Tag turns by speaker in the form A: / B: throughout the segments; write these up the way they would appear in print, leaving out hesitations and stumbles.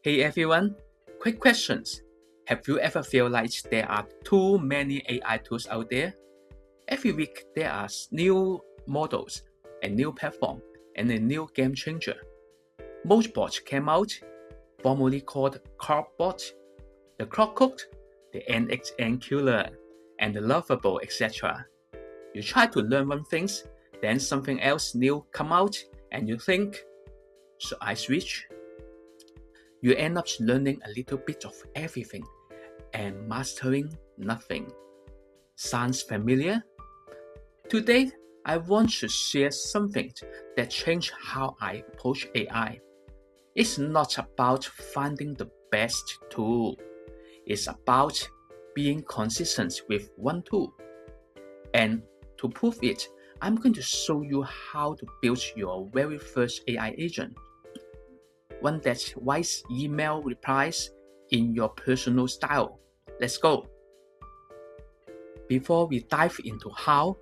A: Hey everyone, quick questions. Have you ever felt like there are too many AI tools out there? Every week there are new models, a new platform, and a new game changer. Most bots came out, formerly called Claude, the Claude Cooked, the n8n killer, and the Lovable, etc. You try to learn one thing, then something else new come out, and you think, should I switch? You end up learning a little bit of everything and mastering nothing. Sounds familiar? Today, I want to share something that changed how I approach AI. It's not about finding the best tool. It's about being consistent with one tool. And to prove it, I'm going to show you how to build your very first AI agent. One that writes email replies in your personal style. Let's go. Before we dive into how,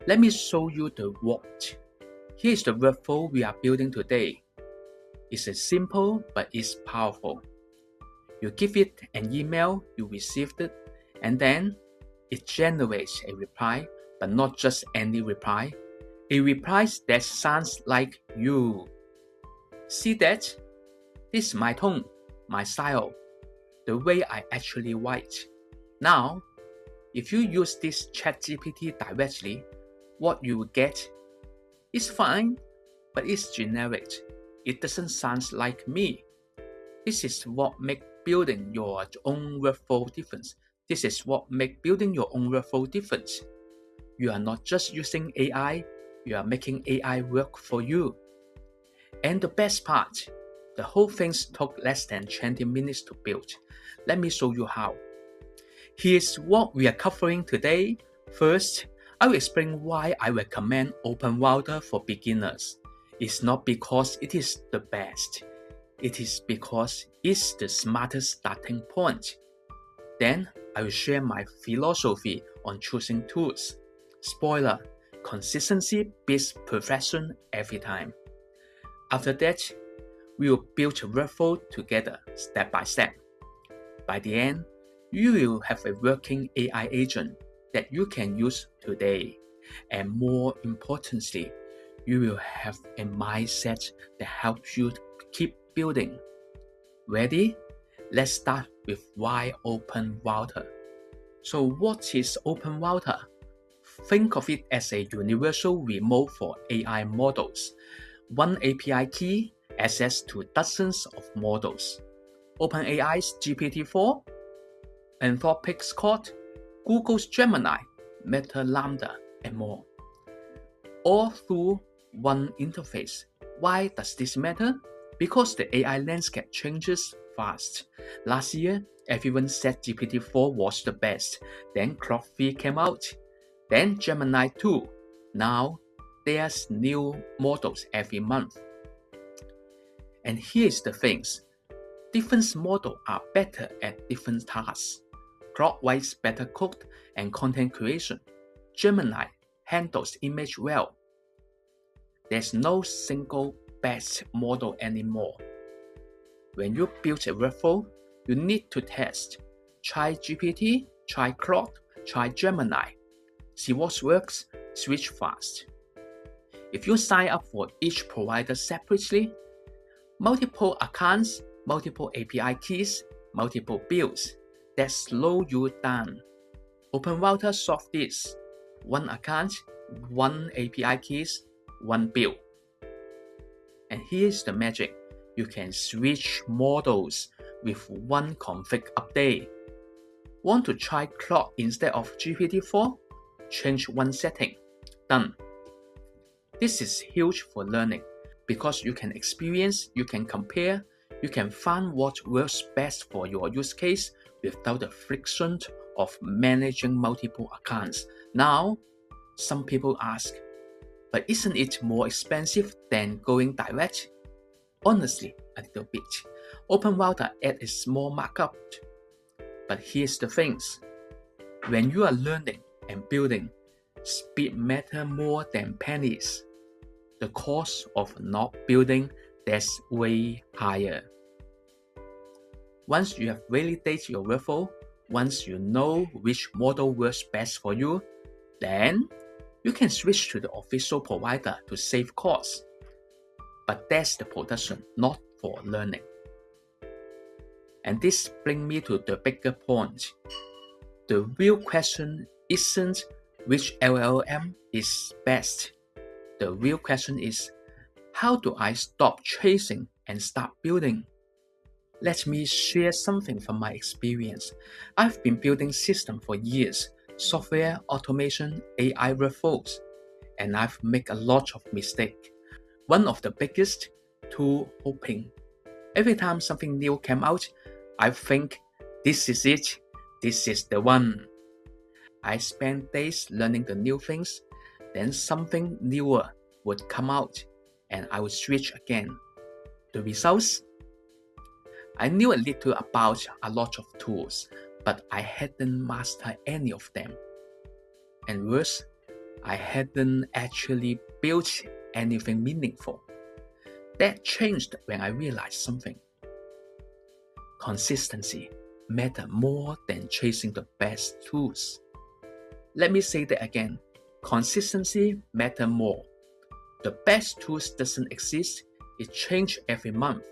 A: let me show you the what. Here is the workflow we are building today. It's simple, but it's powerful. You give it an email, you received it, and then it generates a reply, but not just any reply. A reply that sounds like you. See that? This is my tone, my style, the way I actually write. Now, if you use this ChatGPT directly, what you will get is fine, but it's generic. It doesn't sound like me. This is what makes building your own workflow different. This is what makes building your own workflow different. You are not just using AI, you are making AI work for you. And the best part, the whole thing took less than 20 minutes to build. Let me show you how. Here's what we are covering today. First, I will explain why I recommend OpenRouter for beginners. It's not because it is the best. It is because it's the smartest starting point. Then, I will share my philosophy on choosing tools. Spoiler, consistency beats perfection every time. After that, we will build a workflow together, step by step. By the end, you will have a working AI agent that you can use today. And more importantly, you will have a mindset that helps you keep building. Ready? Let's start with why OpenRouter. So what is OpenRouter? Think of it as a universal remote for AI models. One API key, access to dozens of models. OpenAI's GPT-4, Anthropic's Claude, Google's Gemini, Meta Lambda, and more. All through one interface. Why does this matter? Because the AI landscape changes fast. Last year, everyone said GPT-4 was the best. Then Claude 3 came out. Then Gemini 2. Now, there's new models every month. And here's the things. Different models are better at different tasks. Claude writes better code and content creation. Gemini handles image well. There's no single best model anymore. When you build a workflow, you need to test. Try GPT, try Claude, try Gemini. See what works, switch fast. If you sign up for each provider separately, multiple accounts, multiple API keys, multiple builds, that slow you down. OpenRouter solves this. One account, one API keys, one build. And here's the magic. You can switch models with one config update. Want to try Claude instead of GPT-4? Change one setting. Done. This is huge for learning because you can experience, you can compare, you can find what works best for your use case without the friction of managing multiple accounts. Now, some people ask, but isn't it more expensive than going direct? Honestly, a little bit. OpenRouter adds a small markup. But here's the things. When you are learning and building, speed matters more than pennies. The cost of not building, that's way higher. Once you have validated your workflow, once you know which model works best for you, then you can switch to the official provider to save costs. But that's the production, not for learning. And this brings me to the bigger point. The real question isn't which LLM is best. The real question is, how do I stop chasing and start building? Let me share something from my experience. I've been building systems for years, software, automation, AI workflows, and I've made a lot of mistakes. One of the biggest, tool hopping. Every time something new came out, I think, this is it, this is the one. I spent days learning the new things, then something newer would come out, and I would switch again. The results? I knew a little about a lot of tools, but I hadn't mastered any of them. And worse, I hadn't actually built anything meaningful. That changed when I realized something. Consistency matters more than chasing the best tools. Let me say that again. Consistency matters more. The best tools doesn't exist, it changes every month.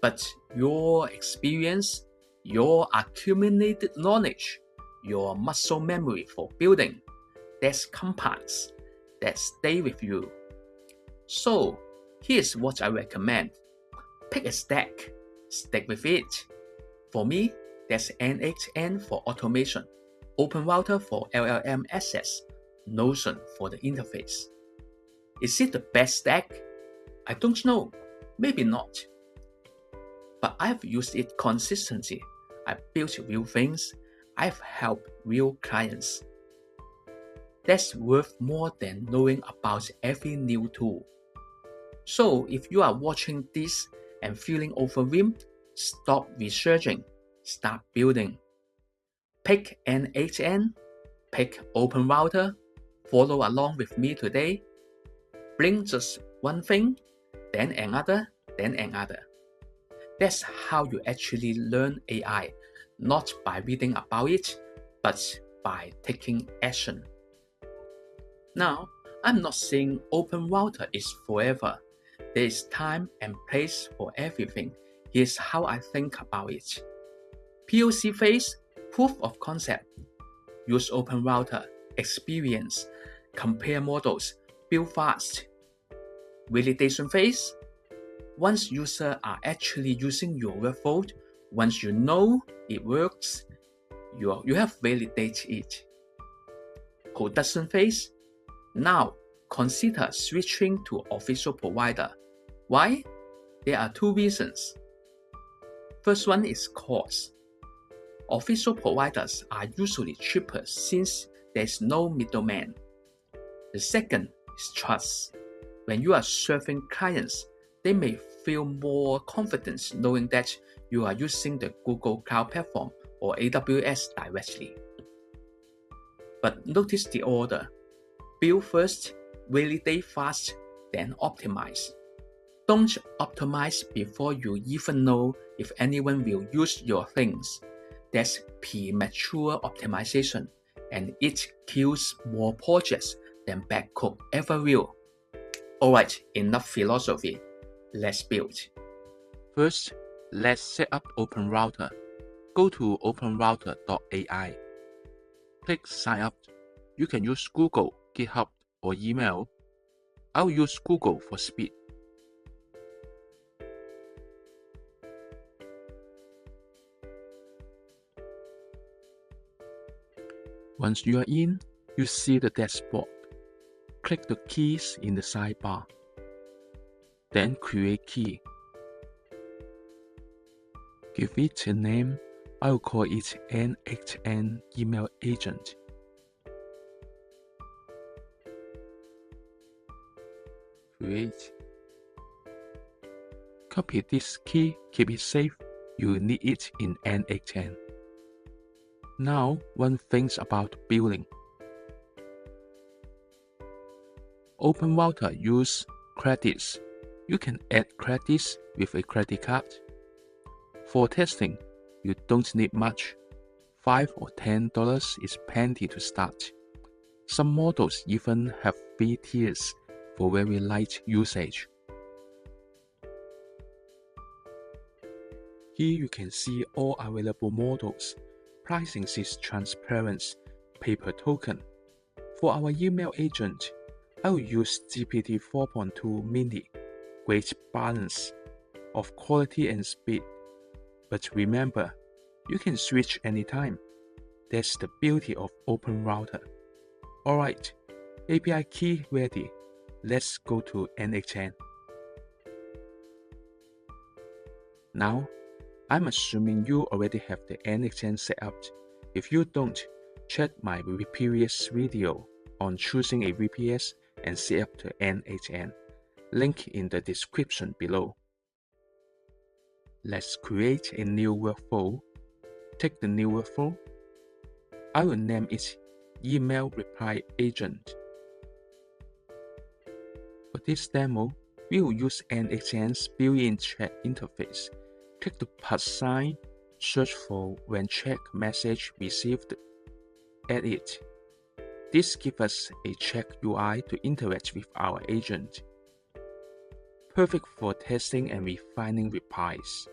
A: But your experience, your accumulated knowledge, your muscle memory for building, that's compounds, that stay with you. So, here's what I recommend. Pick a stack, stick with it. For me, that's n8n for automation, OpenRouter for LLM access, Notion for the interface. Is it the best stack? I don't know, maybe not. But I've used it consistently. I've built real things. I've helped real clients. That's worth more than knowing about every new tool. So if you are watching this and feeling overwhelmed, stop researching, start building. Pick n8n, pick OpenRouter, follow along with me today. Bring just one thing, then another, then another. That's how you actually learn AI, not by reading about it, but by taking action. Now, I'm not saying OpenRouter is forever. There is time and place for everything. Here's how I think about it. POC phase, proof of concept. Use OpenRouter, experience, compare models, build fast. Validation phase. Once users are actually using your workflow, once you know it works, you have validated it. Production phase. Now, consider switching to official provider. Why? There are two reasons. First one is cost. Official providers are usually cheaper since there's no middleman. The second is trust. When you are serving clients, they may feel more confidence knowing that you are using the Google Cloud Platform or AWS directly. But notice the order. Build first, validate fast, then optimize. Don't optimize before you even know if anyone will use your things. That's premature optimization, and it kills more projects than bad code ever will. Alright, enough philosophy. Let's build. First, let's set up OpenRouter. Go to openrouter.ai. Click Sign Up. You can use Google, GitHub, or email. I'll use Google for speed. Once you are in, you see the dashboard. Click the keys in the sidebar. Then create key. Give it a name. I'll call it n8n email agent. Create. Copy this key, keep it safe. You will need it in n8n. Now, one thing about building. OpenRouter use credits. You can add credits with a credit card. For testing, You don't need much. $5 or $10 is plenty to start. Some models even have free tiers for very light usage. Here you can see all available models. Pricing is transparent, pay per token. For our email agent, I will use GPT 4.2 mini. Great balance of quality and speed. But remember, you can switch anytime. That's the beauty of OpenRouter. Alright, API key ready. Let's go to n8n. Now, I'm assuming you already have the n8n set up. If you don't, check my previous video on choosing a VPS and set up the n8n. Link in the description below. Let's create a new workflow. Take the new workflow. I will name it Email Reply Agent. For this demo, we will use n8n's built-in chat interface. Click the plus sign, search for when chat message received, add it. This gives us a chat UI to interact with our agent. Perfect for testing and refining replies.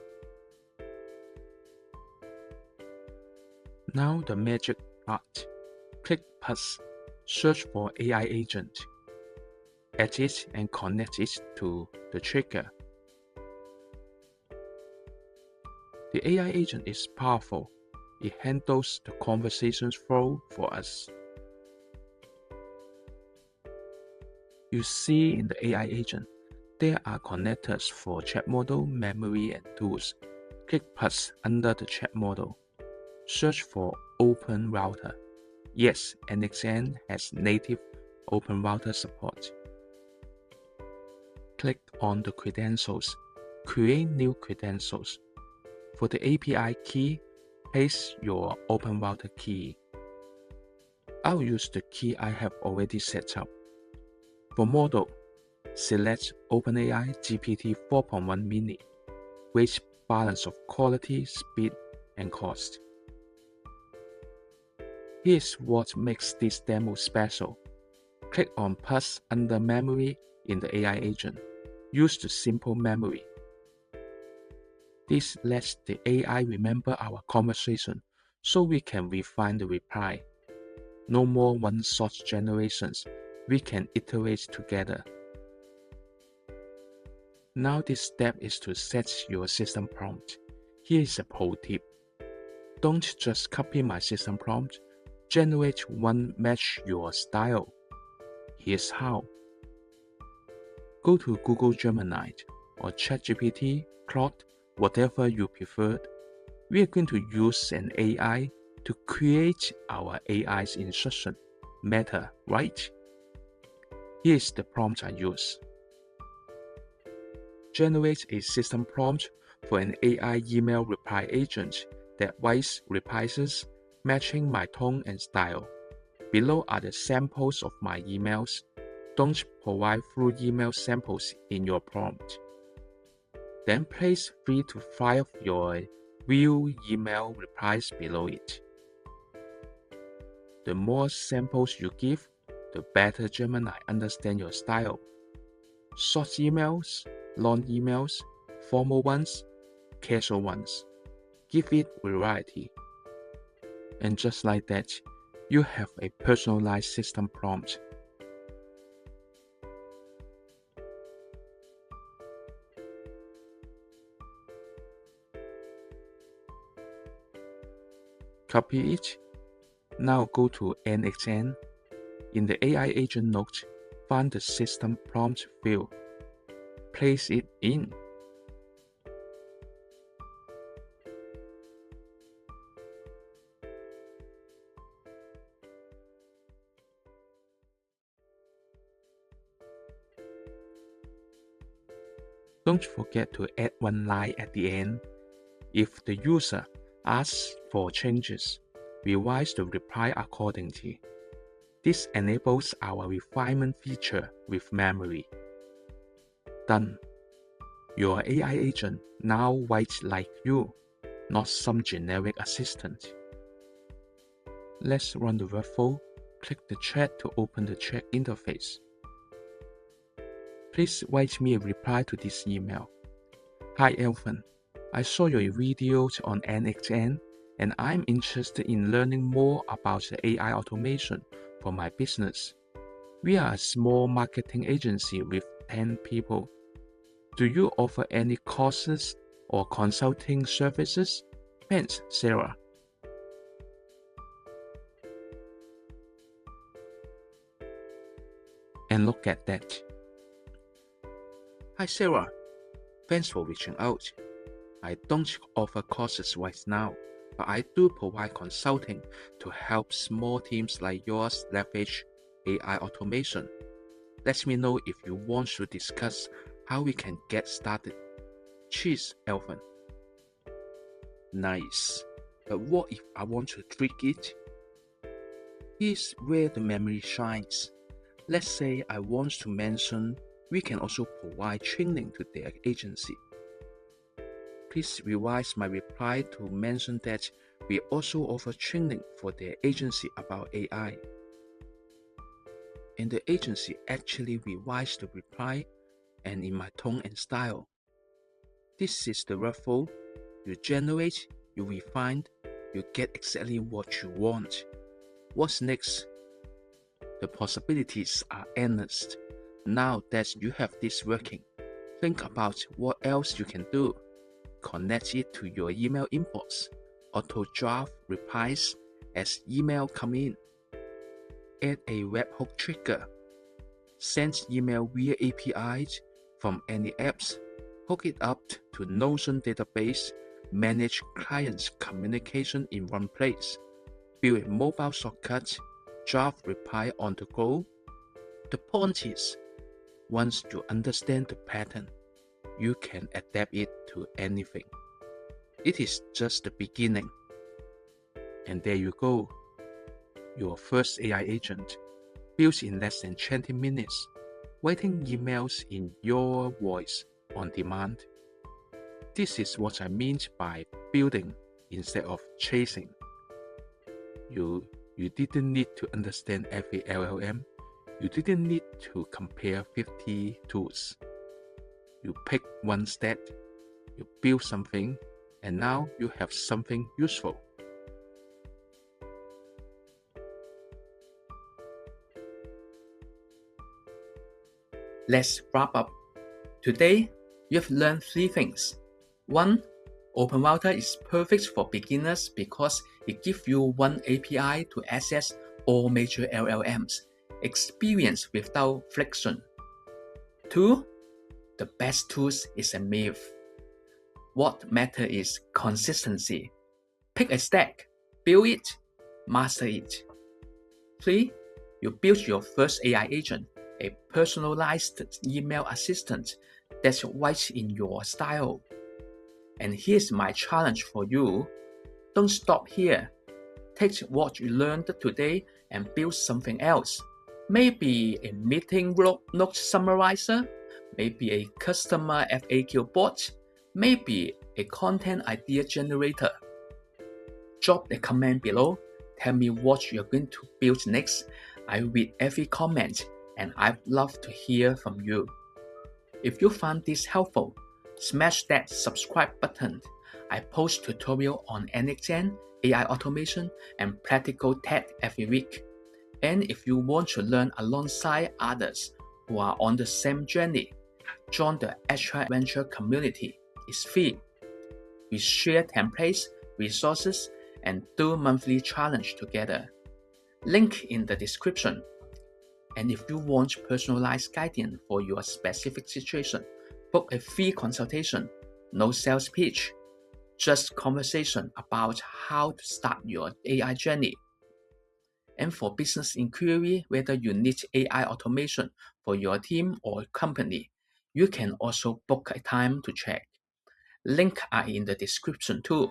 A: Now the magic part. Click plus, search for AI agent. Add it and connect it to the trigger. The AI agent is powerful. It handles the conversation flow for us. You see in the AI agent, there are connectors for chat model, memory, and tools. Click plus under the chat model. Search for OpenRouter. Yes, n8n has native OpenRouter support. Click on the credentials. Create new credentials. For the API key, paste your OpenRouter key. I will use the key I have already set up. For model, select OpenAI GPT 4.1 mini. Great balance of quality, speed, and cost. Here's what makes this demo special. Click on plus under memory in the AI agent. Use the simple memory. This lets the AI remember our conversation so we can refine the reply. No more one-shot generations. We can iterate together. Now this step is to set your system prompt. Here is a pro tip. Don't just copy my system prompt. Generate one match your style. Here's how. Go to Google Gemini or ChatGPT, Claude, whatever you prefer. We are going to use an AI to create our AI's instruction. Meta, right? Here's the prompt I use. Generate a system prompt for an AI email reply agent that writes replies matching my tone and style. Below are the samples of my emails. Don't provide full email samples in your prompt. Then place 3 to 5 of your real email replies below it. The more samples you give, the better Gemini understands your style. Short emails, long emails, formal ones, casual ones. Give it variety. And just like that, you have a personalized system prompt. Copy it. Now go to n8n. In the AI agent note, find the system prompt field. Place it in. Don't forget to add one line at the end. If the user asks for changes, revise the reply accordingly. This enables our refinement feature with memory. Done. Your AI agent now writes like you. not some generic assistant. Let's run the workflow. Click the chat to open the chat interface. Please write me a reply to this email. Hi Elvin, I saw your videos on n8n and I'm interested in learning more about the AI automation for my business. We are a small marketing agency with 10 people. Do you offer any courses or consulting services? Thanks, Sarah. And look at that. Hi Sarah, thanks for reaching out. I don't offer courses right now, but I do provide consulting to help small teams like yours leverage AI automation. Let me know if you want to discuss how we can get started. Cheers, Elvin. Nice. But what if I want to tweak it? Here's where the memory shines. Let's say I want to mention we can also provide training to their agency. Please revise my reply to mention that we also offer training for their agency about AI. And the agency actually revised the reply and in my tone and style. This is the workflow. You generate, you refine, you get exactly what you want. What's next? The possibilities are endless. Now that you have this working, think about what else you can do. Connect it to your email inbox. Auto-draft replies as email come in. Add a webhook trigger. Send email via APIs from any apps. Hook it up to Notion database. Manage clients' communication in one place. Build a mobile shortcut. Draft reply on the go. The point is, once you understand the pattern, you can adapt it to anything. It is just the beginning. And there you go. Your first AI agent, built in less than 20 minutes, writing emails in your voice on demand. This is what I mean by building instead of chasing. You didn't need to understand every LLM. You didn't need to compare 50 tools. You pick one step, you build something, and now you have something useful. Let's wrap up. Today, you've learned 3 things. 1. OpenRouter is perfect for beginners because it gives you one API to access all major LLMs, experience without friction. 2. The best tools is a myth. What matters is consistency. Pick a stack, build it, master it. 3. You build your first AI agent, a personalized email assistant that writes in your style. And here's my challenge for you. Don't stop here. Take what you learned today and build something else. Maybe a meeting note summarizer, maybe a customer FAQ bot, maybe a content idea generator. Drop a comment below. Tell me what you're going to build next. I read every comment and I'd love to hear from you. If you found this helpful, smash that subscribe button. I post tutorials on n8n, AI automation, and practical tech every week. And if you want to learn alongside others who are on the same journey, join the Extra Adventure community. It's free. We share templates, resources, and do monthly challenge together. Link in the description. And if you want personalized guidance for your specific situation, book a free consultation. No sales pitch, just conversation about how to start your AI journey. And for business inquiry, whether you need AI automation for your team or company, you can also book a time to check. Links are in the description too.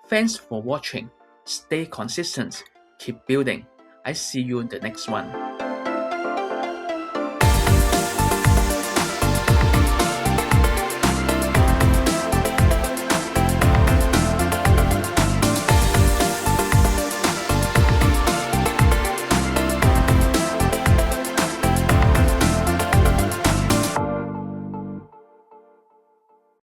A: Thanks for watching. Stay consistent. Keep building. I see you in the next one.